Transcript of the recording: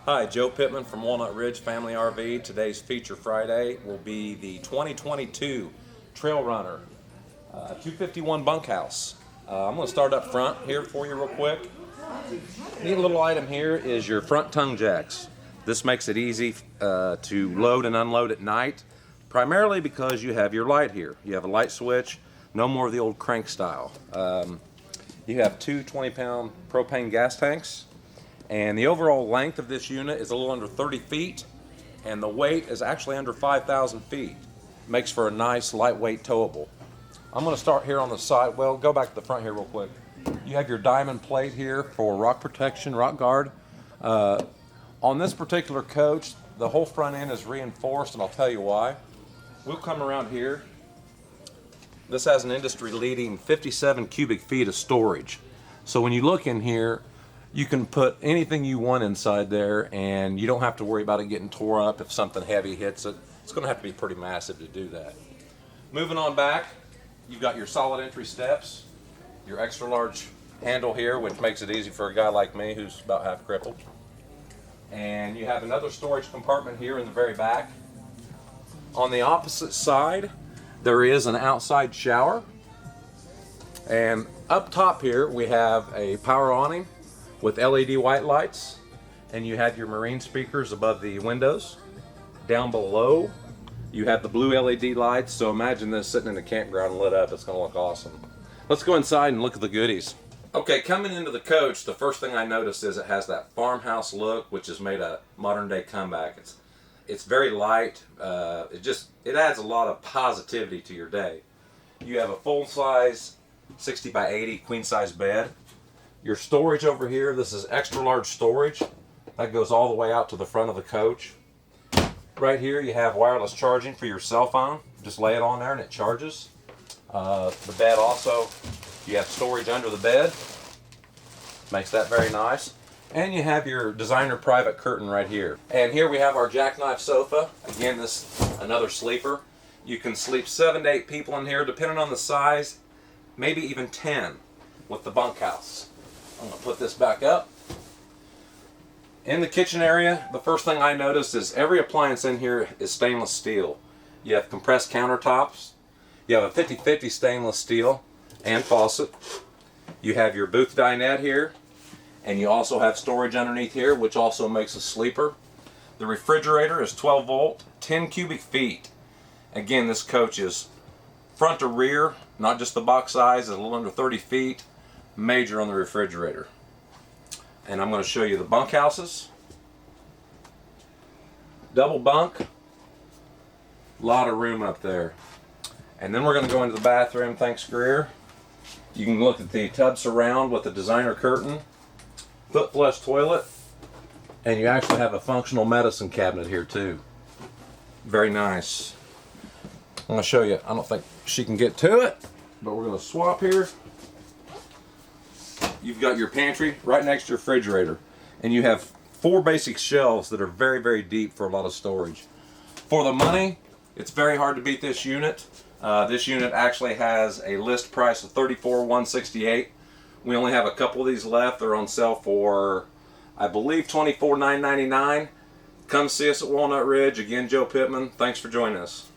Hi, Joe Pittman from Walnut Ridge Family RV. Today's Feature Friday will be the 2022 Trail Runner 251 bunkhouse. I'm going to start up front here for you real quick. Neat little item here is your front tongue jacks. This makes it easy to load and unload at night, primarily because you have your light here. You have a light switch, no more of the old crank style. You have two 20-pound propane gas tanks. And the overall length of this unit is a little under 30 feet, and the weight is actually under 5,000 feet. Makes for a nice, lightweight towable. I'm going to start here on the side. Well, go back to the front here real quick. You have your diamond plate here for rock protection, rock guard. On this particular coach, the whole front end is reinforced, and I'll tell you why. We'll come around here. This has an industry-leading 57 cubic feet of storage. So when you look in here, you can put anything you want inside there, and you don't have to worry about it getting tore up if something heavy hits it. It's going to have to be pretty massive to do that. Moving on back, you've got your solid entry steps, your extra large handle here, which makes it easy for a guy like me who's about half crippled. And you have another storage compartment here in the very back. On the opposite side, there is an outside shower. And up top here, we have a power awning with LED white lights, and you have your marine speakers above the windows. Down below, you have the blue LED lights, so imagine this sitting in the campground lit up. It's gonna look awesome. Let's go inside and look at the goodies. Okay, coming into the coach, the first thing I noticed is it has that farmhouse look, which has made a modern day comeback. It's very light. It adds a lot of positivity to your day. You have a full-size 60 by 80 queen-size bed. Your storage over here, this is extra large storage. That goes all the way out to the front of the coach. Right here you have wireless charging for your cell phone. Just lay it on there and it charges. The bed also, you have storage under the bed. Makes that very nice. And you have your designer private curtain right here. And here we have our jackknife sofa. Again, this another sleeper. You can sleep 7 to 8 people in here, depending on the size, maybe even 10 with the bunkhouse. I'm going to put this back up. In the kitchen area, the first thing I noticed is every appliance in here is stainless steel. You have compressed countertops. You have a 50-50 stainless steel and faucet. You have your booth dinette here. And you also have storage underneath here, which also makes a sleeper. The refrigerator is 12 volt, 10 cubic feet. Again, this coach is front to rear, not just the box size, it's a little under 30 feet. Major on the refrigerator. And I'm going to show you the bunkhouses. Double bunk. A lot of room up there. And then we're going to go into the bathroom. Thanks, Greer. You can look at the tub surround with the designer curtain, foot flush toilet, and you actually have a functional medicine cabinet here too. Very nice. I'm going to show you. I don't think she can get to it, but we're going to swap here. You've got your pantry right next to your refrigerator, and you have 4 basic shelves that are very, very deep for a lot of storage. For the money, it's very hard to beat this unit. This unit actually has a list price of $34,168. We only have a couple of these left. They're on sale for, I believe, $24,999. Come see us at Walnut Ridge. Again, Joe Pittman. Thanks for joining us.